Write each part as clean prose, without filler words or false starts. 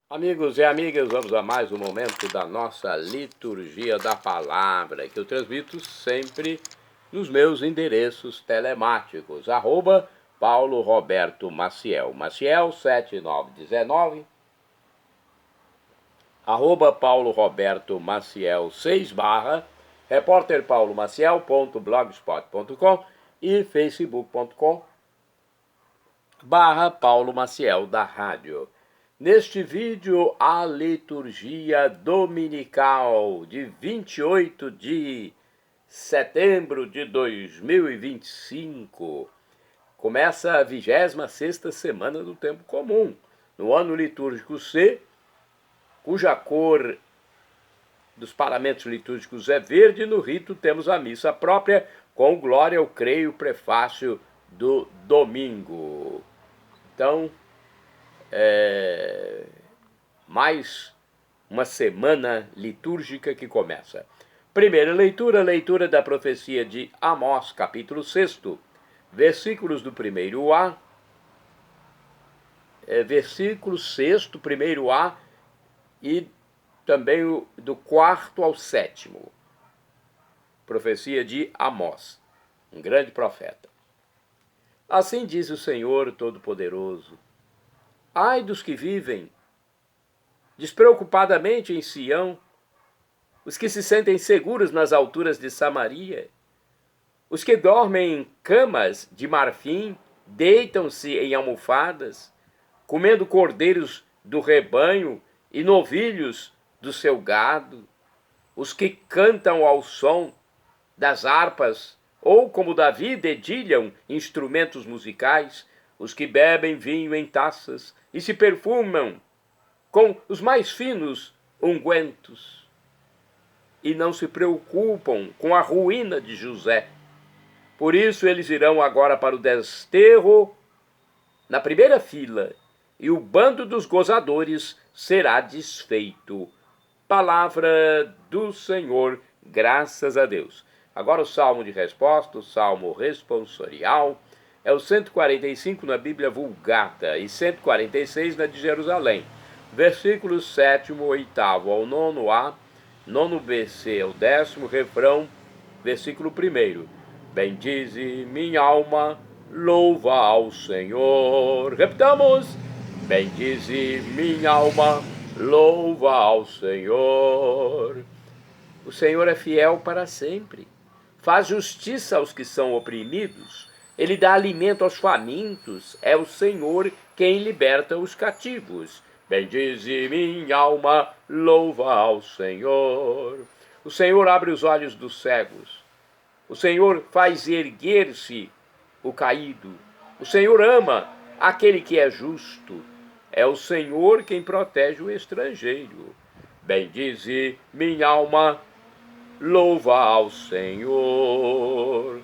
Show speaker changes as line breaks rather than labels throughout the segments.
Amigos e amigas, vamos a mais um momento da nossa liturgia da palavra, que eu transmito sempre nos meus endereços telemáticos, @Paulo Roberto Maciel, Maciel 7919, @Paulo Roberto Maciel 6 repórterpaulomaciel.blogspot.com e facebook.com/Paulo Maciel da Rádio. Neste vídeo, a liturgia dominical de 28 de setembro de 2025. Começa a 26ª semana do tempo comum, no ano litúrgico C, cuja cor dos paramentos litúrgicos é verde. No rito temos a missa própria com Glória eu creio, prefácio do domingo. Então, mais uma semana litúrgica que começa. Primeira leitura, leitura da profecia de Amós, capítulo 6, versículos do 1º versículo 6º, 1º e também do 4º ao 7º. Profecia de Amós, um grande profeta. Assim diz o Senhor Todo-Poderoso: ai dos que vivem despreocupadamente em Sião, os que se sentem seguros nas alturas de Samaria, os que dormem em camas de marfim, deitam-se em almofadas, comendo cordeiros do rebanho e novilhos do seu gado, os que cantam ao som das harpas, ou como Davi dedilham instrumentos musicais, os que bebem vinho em taças e se perfumam com os mais finos ungüentos, e não se preocupam com a ruína de José. Por isso eles irão agora para o desterro na primeira fila, e o bando dos gozadores será desfeito. Palavra do Senhor, graças a Deus. Agora o salmo de resposta, o salmo responsorial, é o 145 na Bíblia Vulgata e 146 na de Jerusalém. Versículos 7º, 8º ao 9A, 9BC ao 10º, refrão, versículo 1º. Bendize minha alma, louva ao Senhor. Repitamos: bendize minha alma, louva ao Senhor. O Senhor é fiel para sempre. Faz justiça aos que são oprimidos. Ele dá alimento aos famintos. É o Senhor quem liberta os cativos. Bendize minha alma, louva ao Senhor. O Senhor abre os olhos dos cegos. O Senhor faz erguer-se o caído. O Senhor ama aquele que é justo. É o Senhor quem protege o estrangeiro. Bendize minha alma, louva ao Senhor.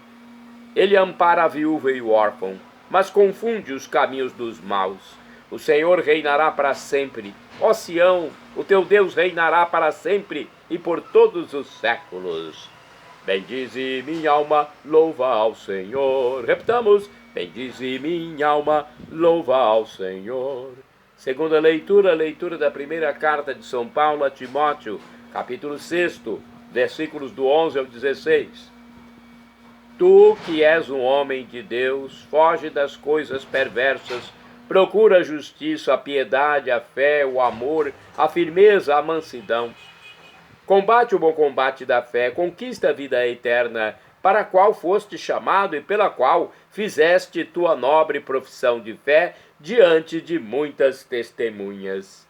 Ele ampara a viúva e o órfão, mas confunde os caminhos dos maus. O Senhor reinará para sempre. Ó Sião, o teu Deus reinará para sempre e por todos os séculos. Bendize minha alma, louva ao Senhor. Repitamos: bendize minha alma, louva ao Senhor. Segunda leitura, leitura da primeira carta de São Paulo a Timóteo, capítulo 6, versículos do 11 ao 16. Tu que és um homem de Deus, foge das coisas perversas, procura a justiça, a piedade, a fé, o amor, a firmeza, a mansidão. Combate o bom combate da fé, conquista a vida eterna, para a qual foste chamado e pela qual fizeste tua nobre profissão de fé diante de muitas testemunhas.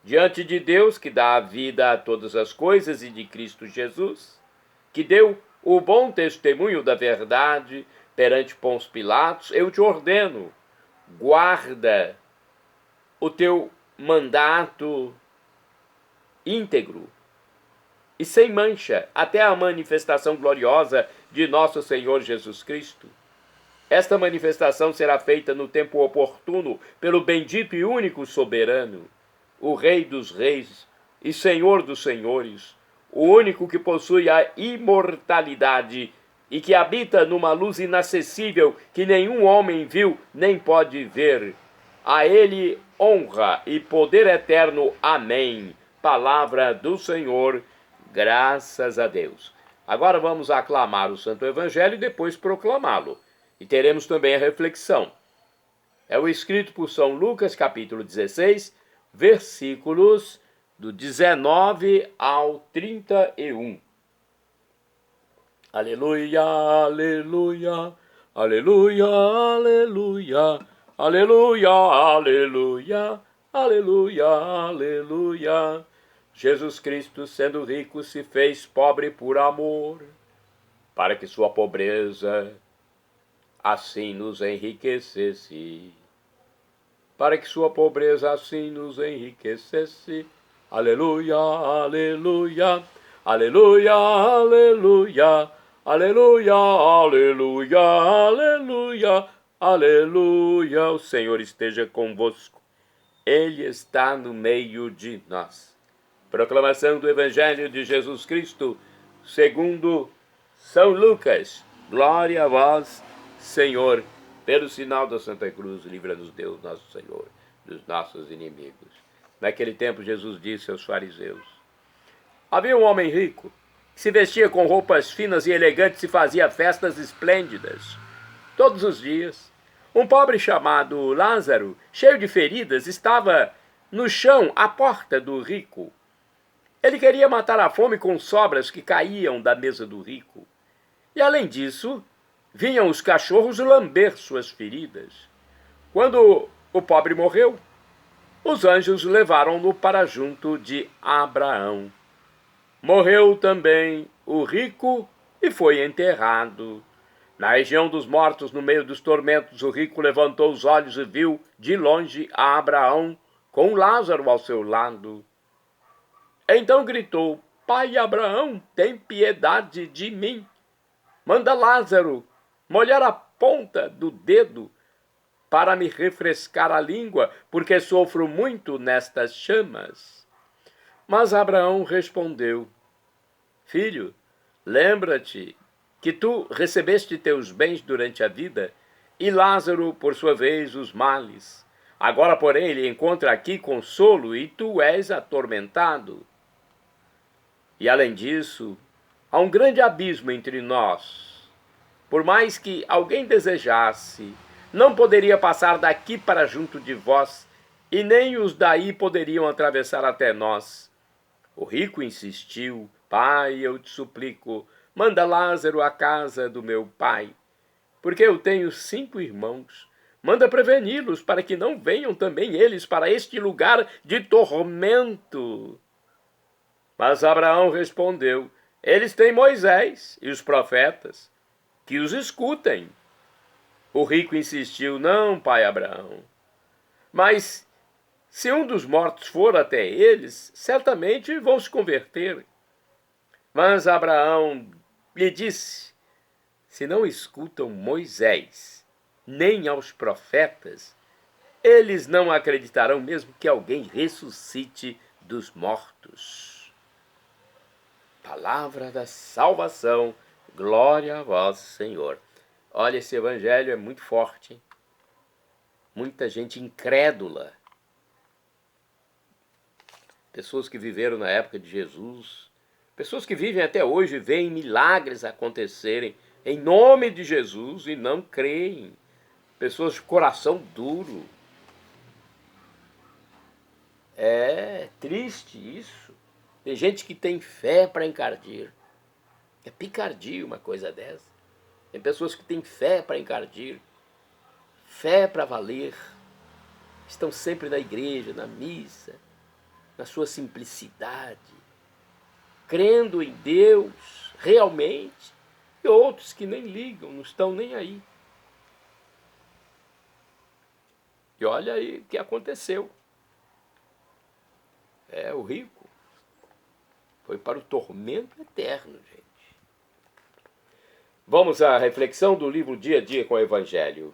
Diante de Deus, que dá a vida a todas as coisas, e de Cristo Jesus, que deu o bom testemunho da verdade perante Pôncio Pilatos, eu te ordeno: guarda o teu mandato íntegro e sem mancha até a manifestação gloriosa de nosso Senhor Jesus Cristo. Esta manifestação será feita no tempo oportuno pelo bendito e único soberano, o Rei dos reis e Senhor dos senhores, o único que possui a imortalidade e que habita numa luz inacessível que nenhum homem viu nem pode ver. A ele honra e poder eterno. Amém. Palavra do Senhor, graças a Deus. Agora vamos aclamar o Santo Evangelho e depois proclamá-lo. E teremos também a reflexão. É o escrito por São Lucas, capítulo 16, versículos do 19 ao 31. Aleluia, aleluia, aleluia, aleluia, aleluia, aleluia, aleluia, aleluia. Jesus Cristo, sendo rico, se fez pobre por amor, para que sua pobreza assim nos enriquecesse. Para que sua pobreza assim nos enriquecesse. Aleluia, aleluia, aleluia, aleluia, aleluia, aleluia, aleluia, aleluia. O Senhor esteja convosco. Ele está no meio de nós. Proclamação do Evangelho de Jesus Cristo, segundo São Lucas. Glória a vós, Senhor. Pelo sinal da Santa Cruz, livra-nos Deus, nosso Senhor, dos nossos inimigos. Naquele tempo, Jesus disse aos fariseus: havia um homem rico, que se vestia com roupas finas e elegantes e fazia festas esplêndidas. Todos os dias, um pobre chamado Lázaro, cheio de feridas, estava no chão à porta do rico. Ele queria matar a fome com sobras que caíam da mesa do rico. E, além disso, vinham os cachorros lamber suas feridas. Quando o pobre morreu, os anjos levaram-no para junto de Abraão. Morreu também o rico e foi enterrado. Na região dos mortos, no meio dos tormentos, o rico levantou os olhos e viu de longe a Abraão com Lázaro ao seu lado. Então gritou: Pai Abraão, tem piedade de mim. Manda Lázaro molhar a ponta do dedo para me refrescar a língua, porque sofro muito nestas chamas. Mas Abraão respondeu: Filho, lembra-te que tu recebeste teus bens durante a vida, e Lázaro, por sua vez, os males. Agora, porém, ele encontra aqui consolo, e tu és atormentado. E, além disso, há um grande abismo entre nós. Por mais que alguém desejasse, não poderia passar daqui para junto de vós, e nem os daí poderiam atravessar até nós. O rico insistiu: Pai, eu te suplico, manda Lázaro à casa do meu pai, porque eu tenho 5 irmãos. Manda preveni-los para que não venham também eles para este lugar de tormento. Mas Abraão respondeu: Eles têm Moisés e os profetas, que os escutem. O rico insistiu: Não, pai Abraão, mas se um dos mortos for até eles, certamente vão se converter. Mas Abraão lhe disse: Se não escutam Moisés, nem aos profetas, eles não acreditarão mesmo que alguém ressuscite dos mortos. Palavra da salvação. Glória a vós, Senhor. Olha, esse evangelho é muito forte, hein? Muita gente incrédula. Pessoas que viveram na época de Jesus, pessoas que vivem até hoje, veem milagres acontecerem em nome de Jesus e não creem. Pessoas de coração duro. É triste isso. Tem gente que tem fé para encardir. É picardia uma coisa dessa. Tem pessoas que têm fé para encardir, fé para valer. Estão sempre na igreja, na missa, na sua simplicidade, crendo em Deus realmente, e outros que nem ligam, não estão nem aí. E olha aí o que aconteceu. O rico foi para o tormento eterno, gente. Vamos à reflexão do livro Dia a Dia com o Evangelho.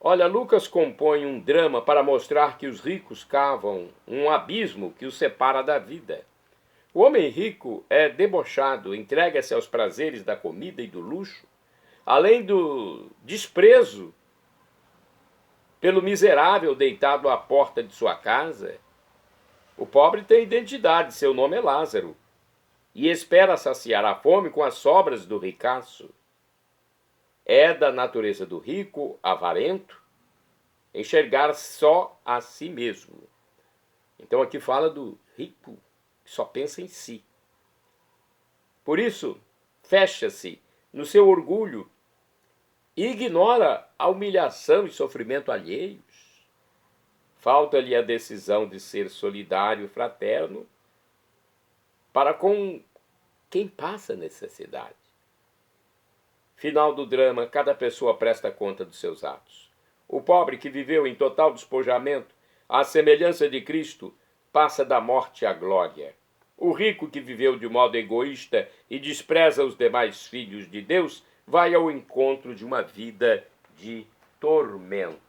Olha, Lucas compõe um drama para mostrar que os ricos cavam um abismo que os separa da vida. O homem rico é debochado, entrega-se aos prazeres da comida e do luxo, além do desprezo pelo miserável deitado à porta de sua casa. O pobre tem identidade, seu nome é Lázaro, e espera saciar a fome com as sobras do ricaço. É da natureza do rico, avarento, enxergar só a si mesmo. Então aqui fala do rico que só pensa em si. Por isso, fecha-se no seu orgulho e ignora a humilhação e sofrimento alheios. Falta-lhe a decisão de ser solidário e fraterno para com quem passa necessidade. Final do drama, cada pessoa presta conta dos seus atos. O pobre que viveu em total despojamento, à semelhança de Cristo, passa da morte à glória. O rico que viveu de modo egoísta e despreza os demais filhos de Deus, vai ao encontro de uma vida de tormentos.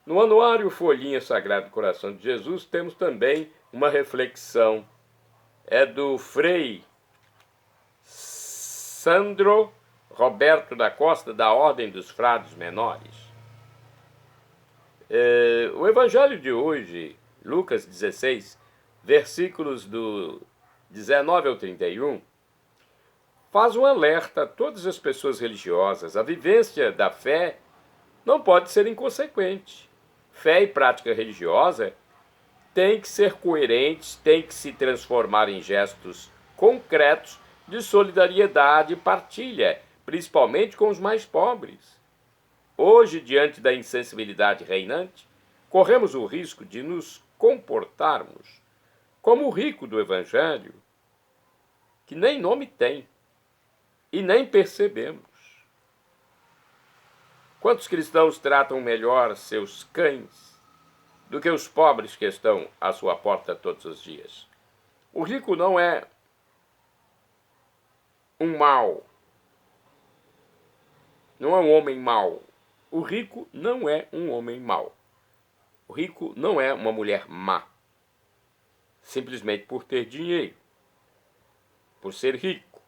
No anuário Folhinha Sagrado Coração de Jesus, temos também uma reflexão. É do Frei Sandro Roberto da Costa, da Ordem dos Frades Menores. O evangelho de hoje, Lucas 16, versículos do 19 ao 31, faz um alerta a todas as pessoas religiosas. A vivência da fé não pode ser inconsequente. Fé e prática religiosa têm que ser coerentes, têm que se transformar em gestos concretos de solidariedade e partilha, principalmente com os mais pobres. Hoje, diante da insensibilidade reinante, corremos o risco de nos comportarmos como o rico do Evangelho, que nem nome tem e nem percebemos. Quantos cristãos tratam melhor seus cães do que os pobres que estão à sua porta todos os dias? O rico não é um mau, não é um homem mau. O rico não é um homem mau. O rico não é uma mulher má, simplesmente por ter dinheiro, por ser rico,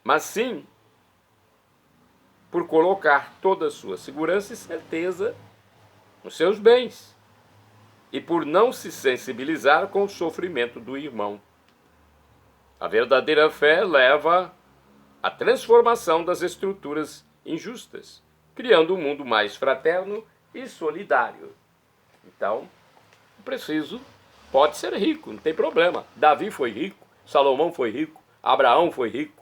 mas sim por colocar toda a sua segurança e certeza nos seus bens e por não se sensibilizar com o sofrimento do irmão. A verdadeira fé leva à transformação das estruturas injustas, criando um mundo mais fraterno e solidário. Então, preciso, pode ser rico, não tem problema. Davi foi rico, Salomão foi rico, Abraão foi rico,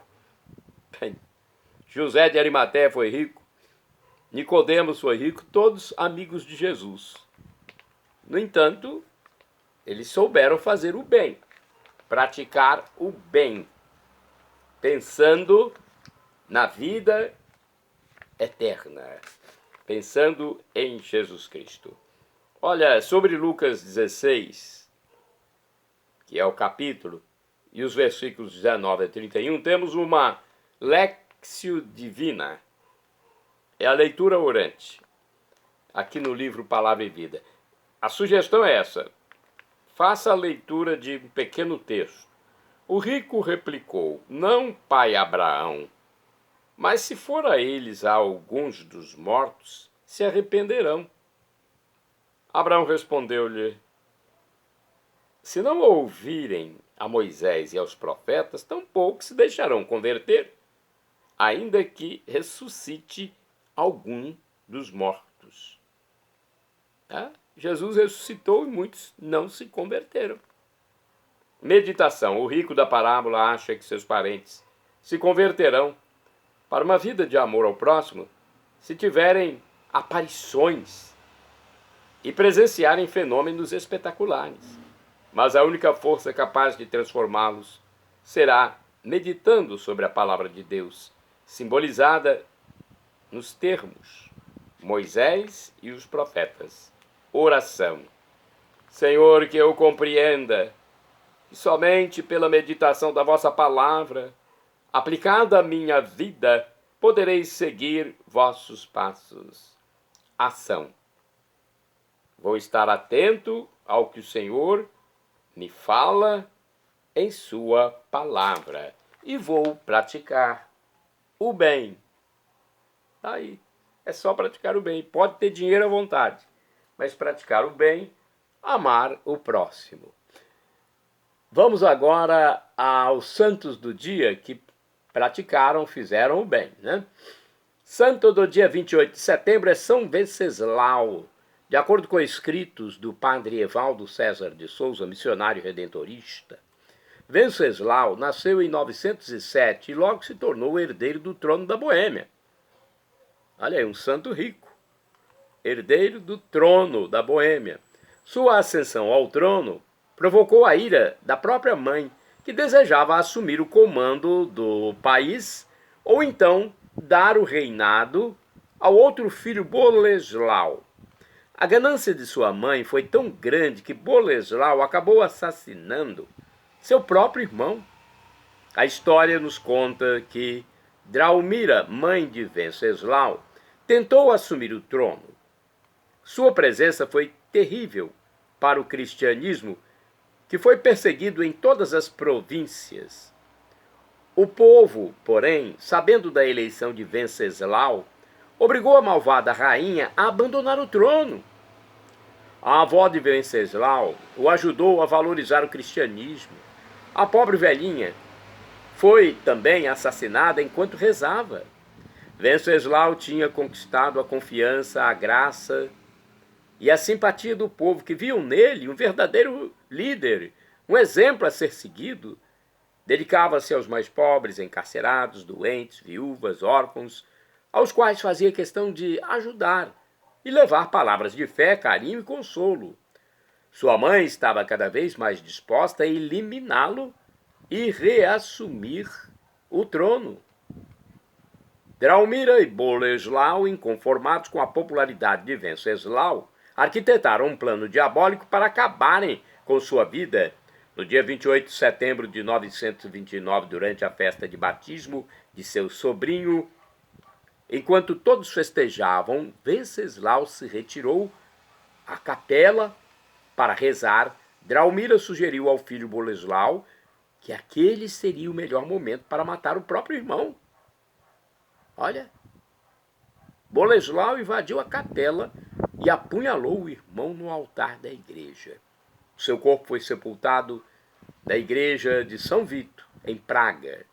José de Arimateia foi rico, Nicodemos foi rico, todos amigos de Jesus. No entanto, eles souberam fazer o bem, praticar o bem, pensando na vida eterna, pensando em Jesus Cristo. Olha, sobre Lucas 16, que é o capítulo, e os versículos 19 a 31, temos uma Lectio Divina. É a leitura orante, aqui no livro Palavra e Vida. A sugestão é essa: faça a leitura de um pequeno texto. O rico replicou: não, pai Abraão, mas se for a eles a alguns dos mortos, se arrependerão. Abraão respondeu-lhe: se não ouvirem a Moisés e aos profetas, tampouco se deixarão converter, ainda que ressuscite algum dos mortos. Jesus ressuscitou e muitos não se converteram. Meditação. O rico da parábola acha que seus parentes se converterão para uma vida de amor ao próximo se tiverem aparições e presenciarem fenômenos espetaculares. Mas a única força capaz de transformá-los será meditando sobre a palavra de Deus, simbolizada nos termos Moisés e os profetas. Oração. Senhor, que eu compreenda que somente pela meditação da vossa palavra, aplicada à minha vida, poderei seguir vossos passos. Ação. Vou estar atento ao que o Senhor me fala em sua palavra e vou praticar o bem. Aí, é só praticar o bem. Pode ter dinheiro à vontade, mas praticar o bem, amar o próximo. Vamos agora aos santos do dia que praticaram, fizeram o bem, né? Santo do dia 28 de setembro é São Venceslau. De acordo com escritos do padre Evaldo César de Souza, missionário redentorista, Venceslau nasceu em 907 e logo se tornou herdeiro do trono da Boêmia. Olha aí, um santo rico, herdeiro do trono da Boêmia. Sua ascensão ao trono provocou a ira da própria mãe, que desejava assumir o comando do país ou então dar o reinado ao outro filho, Boleslau. A ganância de sua mãe foi tão grande que Boleslau acabou assassinando seu próprio irmão. A história nos conta que Draumira, mãe de Venceslau, tentou assumir o trono. Sua presença foi terrível para o cristianismo, que foi perseguido em todas as províncias. O povo, porém, sabendo da eleição de Venceslau, obrigou a malvada rainha a abandonar o trono. A avó de Venceslau o ajudou a valorizar o cristianismo. A pobre velhinha foi também assassinada enquanto rezava. Venceslau tinha conquistado a confiança, a graça e a simpatia do povo, que viam nele um verdadeiro líder, um exemplo a ser seguido. Dedicava-se aos mais pobres, encarcerados, doentes, viúvas, órfãos, aos quais fazia questão de ajudar e levar palavras de fé, carinho e consolo. Sua mãe estava cada vez mais disposta a eliminá-lo e reassumir o trono. Draumira e Boleslau, inconformados com a popularidade de Venceslau, arquitetaram um plano diabólico para acabarem com sua vida. No dia 28 de setembro de 929, durante a festa de batismo de seu sobrinho, enquanto todos festejavam, Venceslau se retirou à capela para rezar. Draumira sugeriu ao filho Boleslau que aquele seria o melhor momento para matar o próprio irmão. Olha, Boleslau invadiu a capela e apunhalou o irmão no altar da igreja. Seu corpo foi sepultado na igreja de São Vito, em Praga.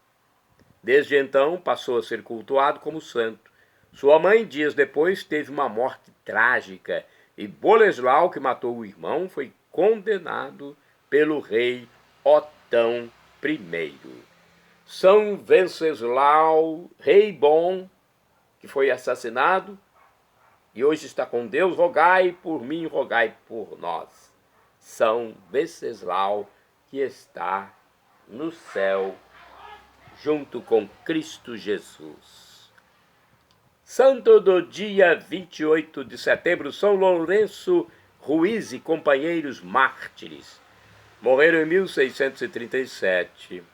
Desde então, passou a ser cultuado como santo. Sua mãe, dias depois, teve uma morte trágica e Boleslau, que matou o irmão, foi condenado pelo rei Otão I. São Venceslau, rei bom, que foi assassinado e hoje está com Deus, rogai por mim, rogai por nós. São Venceslau, que está no céu, junto com Cristo Jesus. Santo do dia 28 de setembro, São Lourenço Ruiz e companheiros mártires. Morreram em 1637.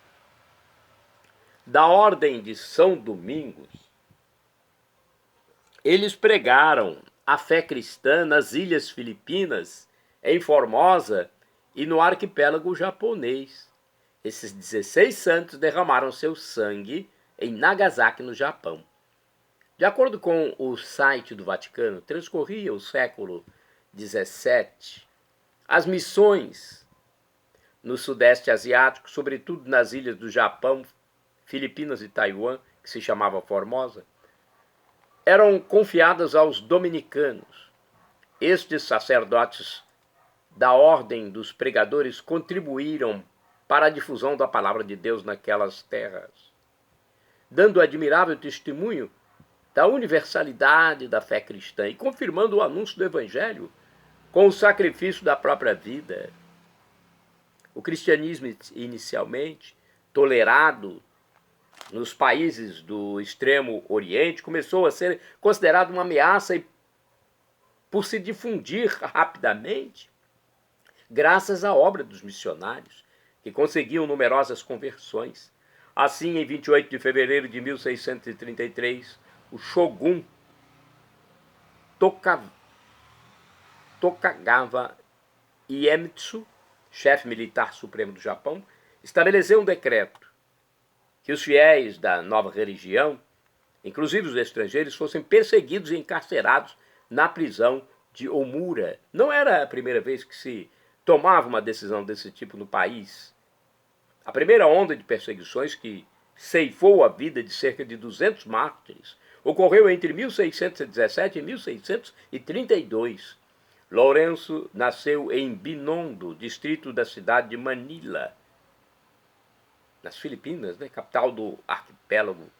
Da ordem de São Domingos, eles pregaram a fé cristã nas ilhas Filipinas, em Formosa e no arquipélago japonês. Esses 16 santos derramaram seu sangue em Nagasaki, no Japão. De acordo com o site do Vaticano, transcorria o século XVII. As missões no Sudeste Asiático, sobretudo nas ilhas do Japão, Filipinas e Taiwan, que se chamava Formosa, eram confiadas aos dominicanos. Estes sacerdotes da ordem dos pregadores contribuíram para a difusão da palavra de Deus naquelas terras, dando admirável testemunho da universalidade da fé cristã e confirmando o anúncio do Evangelho com o sacrifício da própria vida. O cristianismo, inicialmente tolerado nos países do Extremo Oriente, começou a ser considerado uma ameaça e, por se difundir rapidamente, graças à obra dos missionários, que conseguiam numerosas conversões. Assim, em 28 de fevereiro de 1633, o shogun Tokugawa Iemitsu, chefe militar supremo do Japão, estabeleceu um decreto que os fiéis da nova religião inclusive os estrangeiros, fossem perseguidos e encarcerados na prisão de Omura. Não era a primeira vez que se tomava uma decisão desse tipo no país. A primeira onda de perseguições, que ceifou a vida de cerca de 200 mártires, ocorreu entre 1617 e 1632. Lourenço nasceu em Binondo, distrito da cidade de Manila, nas Filipinas, né, capital do arquipélago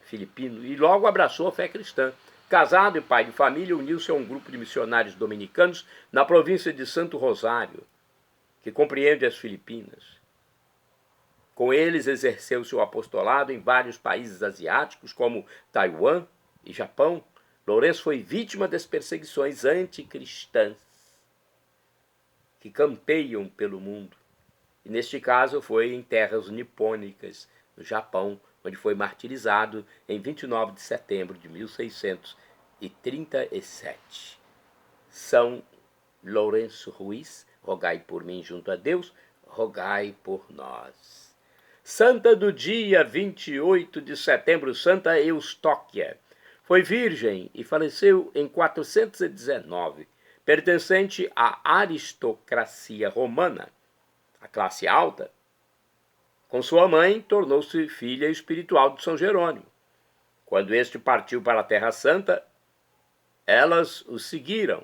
filipino, e logo abraçou a fé cristã. Casado e pai de família, uniu-se a um grupo de missionários dominicanos na província de Santo Rosário, que compreende as Filipinas. Com eles exerceu seu apostolado em vários países asiáticos, como Taiwan e Japão. Lourenço foi vítima das perseguições anticristãs que campeiam pelo mundo. E neste caso foi em terras nipônicas, no Japão, onde foi martirizado em 29 de setembro de 1637. São Lourenço Ruiz, rogai por mim junto a Deus, rogai por nós. Santa do dia 28 de setembro, Santa Eustóquia. Foi virgem e faleceu em 419, pertencente à aristocracia romana, a classe alta. Com sua mãe, tornou-se filha espiritual de São Jerônimo. Quando este partiu para a Terra Santa, elas o seguiram.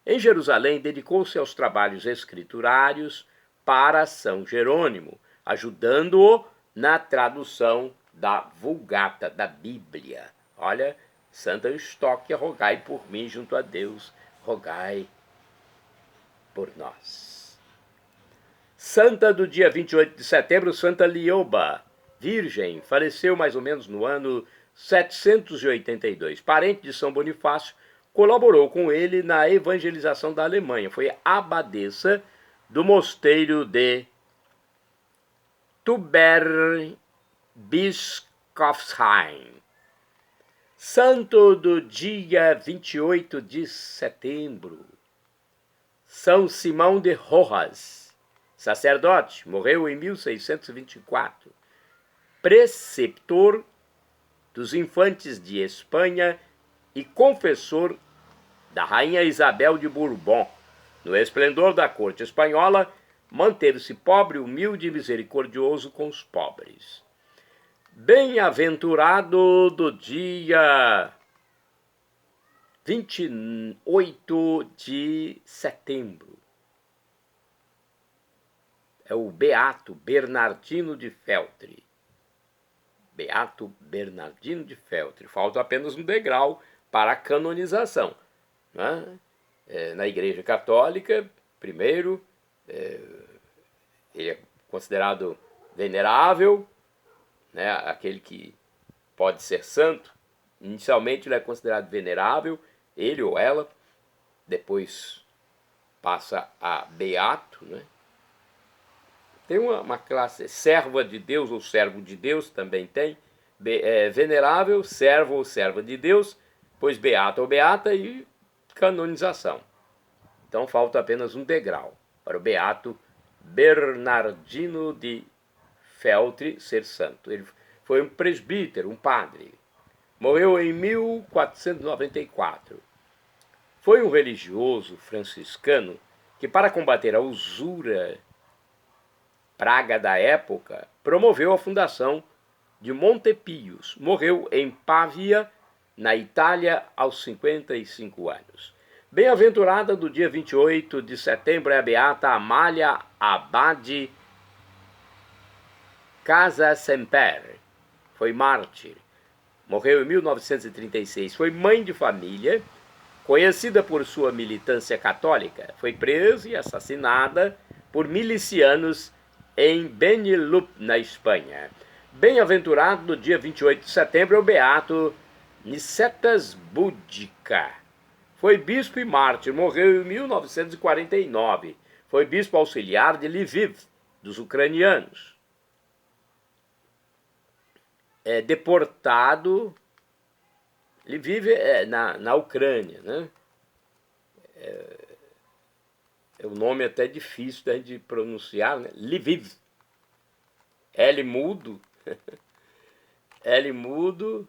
Em Jerusalém, dedicou-se aos trabalhos escriturários para São Jerônimo, ajudando-o na tradução da Vulgata, da Bíblia. Olha, Santa Eustóquia, rogai por mim junto a Deus, rogai por nós. Santa do dia 28 de setembro, Santa Lioba, virgem, faleceu mais ou menos no ano 782. Parente de São Bonifácio, colaborou com ele na evangelização da Alemanha. Foi abadesa do mosteiro de Tuberbischofsheim. Santo do dia 28 de setembro, São Simão de Rojas, sacerdote, morreu em 1624, preceptor dos infantes de Espanha e confessor da rainha Isabel de Bourbon. No esplendor da corte espanhola, manteve-se pobre, humilde e misericordioso com os pobres. Bem-aventurado do dia 28 de setembro. É o Beato Bernardino de Feltre. Beato Bernardino de Feltre. Falta apenas um degrau para a canonização. Né? Na Igreja Católica, primeiro, ele é considerado venerável, né, aquele que pode ser santo. Inicialmente ele é considerado venerável, ele ou ela, depois passa a beato, né? Tem uma classe, serva de Deus ou servo de Deus também tem, venerável, servo ou serva de Deus, pois beato ou beata e canonização. Então falta apenas um degrau para o Beato Bernardino de Feltre ser santo. Ele foi um presbítero, um padre. Morreu em 1494. Foi um religioso franciscano que, para combater a usura, praga da época, promoveu a fundação de Montepios. Morreu em Pavia, na Itália, aos 55 anos. Bem-aventurada do dia 28 de setembro é a beata Amália Abade Casasemper. Foi mártir. Morreu em 1936. Foi mãe de família, conhecida por sua militância católica. Foi presa e assassinada por milicianos em Benillup, na Espanha. Bem-aventurado do dia 28 de setembro é o beato Nicetas Búdica. Foi bispo e mártir, morreu em 1949. Foi bispo auxiliar de Lviv, dos ucranianos. Deportado. Lviv na Ucrânia, né? É um nome até difícil de pronunciar, né? Lviv. L mudo. L mudo,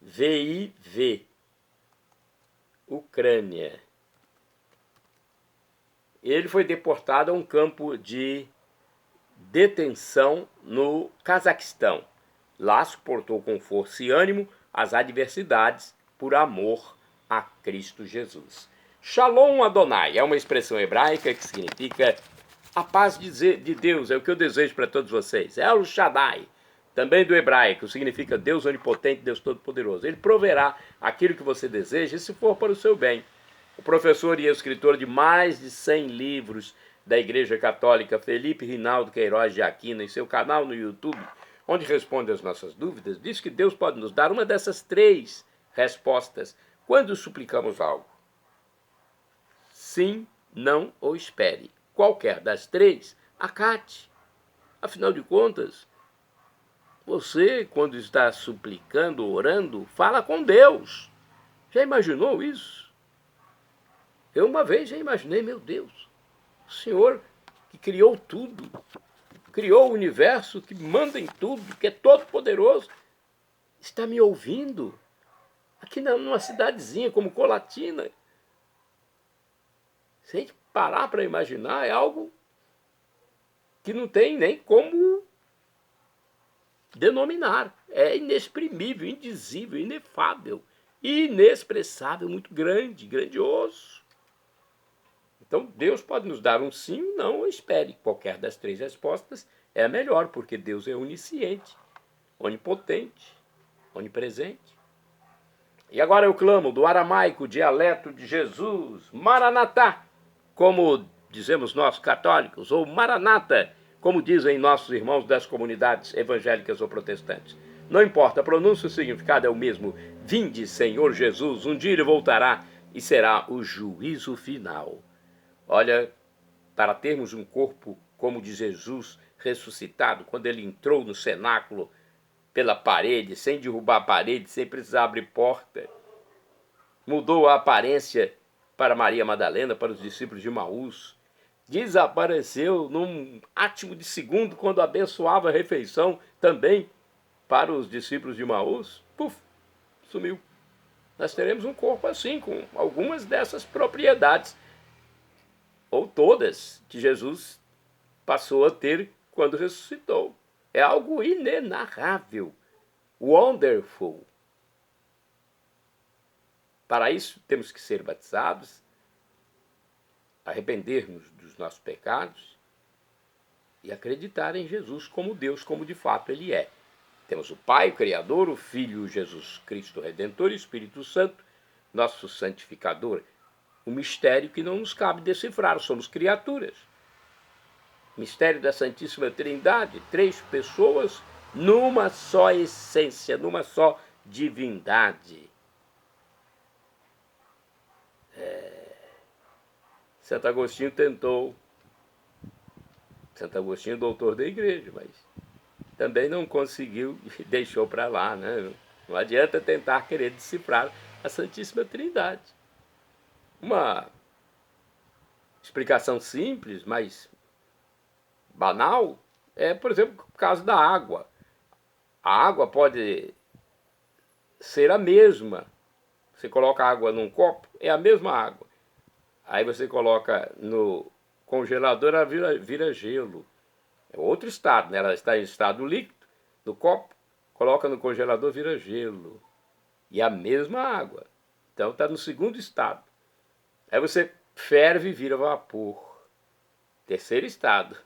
VIV, Ucrânia. Ele foi deportado a um campo de detenção no Cazaquistão. Lá suportou com força e ânimo as adversidades por amor a Cristo Jesus. Shalom Adonai é uma expressão hebraica que significa a paz de Deus, é o que eu desejo para todos vocês. El Shaddai, também do hebraico, significa Deus onipotente, Deus todo-poderoso. Ele proverá aquilo que você deseja, se for para o seu bem. O professor e escritor de mais de 100 livros da Igreja Católica, Felipe Rinaldo Queiroz de Aquino, em seu canal no YouTube, onde responde às nossas dúvidas, diz que Deus pode nos dar uma dessas 3 respostas quando suplicamos algo. Sim, não ou espere. Qualquer das 3, acate. Afinal de contas, você, quando está suplicando, orando, fala com Deus. Já imaginou isso? Eu uma vez já imaginei, meu Deus, o Senhor que criou tudo, criou o universo, que manda em tudo, que é todo poderoso, está me ouvindo aqui numa cidadezinha como Colatina. Se a gente parar para imaginar, é algo que não tem nem como denominar. É inexprimível, indizível, inefável, inexpressável, muito grande, grandioso. Então, Deus pode nos dar um sim ou não, ou espere. Qualquer das 3 respostas é a melhor, porque Deus é onisciente, onipotente, onipresente. E agora eu clamo do aramaico, dialeto de Jesus, Maranatá, como dizemos nós católicos, ou Maranata, como dizem nossos irmãos das comunidades evangélicas ou protestantes. Não importa, a pronúncia e o significado é o mesmo. Vinde, Senhor Jesus, um dia ele voltará e será o juízo final. Olha, para termos um corpo como o de Jesus ressuscitado, quando ele entrou no cenáculo pela parede, sem derrubar a parede, sem precisar abrir porta, mudou a aparência para Maria Madalena, para os discípulos de Maús, desapareceu num átimo de segundo quando abençoava a refeição também para os discípulos de Maús, puf, sumiu. Nós teremos um corpo assim, com algumas dessas propriedades, ou todas, que Jesus passou a ter quando ressuscitou. É algo inenarrável, wonderful. Para isso, temos que ser batizados, arrepender-nos dos nossos pecados e acreditar em Jesus como Deus, como de fato Ele é. Temos o Pai, o Criador, o Filho, Jesus Cristo Redentor e o Espírito Santo, nosso santificador. Um mistério que não nos cabe decifrar, somos criaturas. Mistério da Santíssima Trindade, 3 pessoas numa só essência, numa só divindade. Santo Agostinho tentou, Santo Agostinho, doutor da igreja, mas também não conseguiu e deixou para lá, né? Não adianta tentar querer decifrar a Santíssima Trindade. Uma explicação simples, mas banal, é, por exemplo, o caso da água. A água pode ser a mesma. Você coloca água num copo, é a mesma água. Aí você coloca no congelador, ela vira gelo. É outro estado, né? Ela está em estado líquido, no copo, coloca no congelador, vira gelo. E a mesma água. Então está no segundo estado. Aí você ferve e vira vapor. Terceiro estado.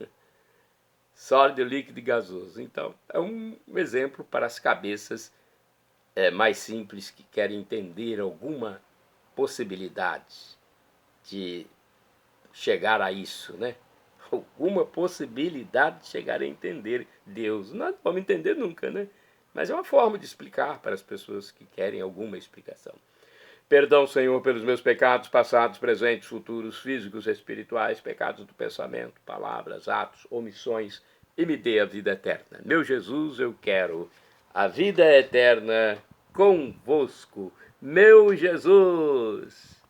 Sólido, líquido e gasoso. Então, é um exemplo para as cabeças mais simples que querem entender alguma possibilidade de chegar a isso, né? Alguma possibilidade de chegar a entender Deus. Não vamos entender nunca, né? Mas é uma forma de explicar para as pessoas que querem alguma explicação. Perdão, Senhor, pelos meus pecados passados, presentes, futuros, físicos, espirituais, pecados do pensamento, palavras, atos, omissões, e me dê a vida eterna. Meu Jesus, eu quero a vida eterna convosco, meu Jesus.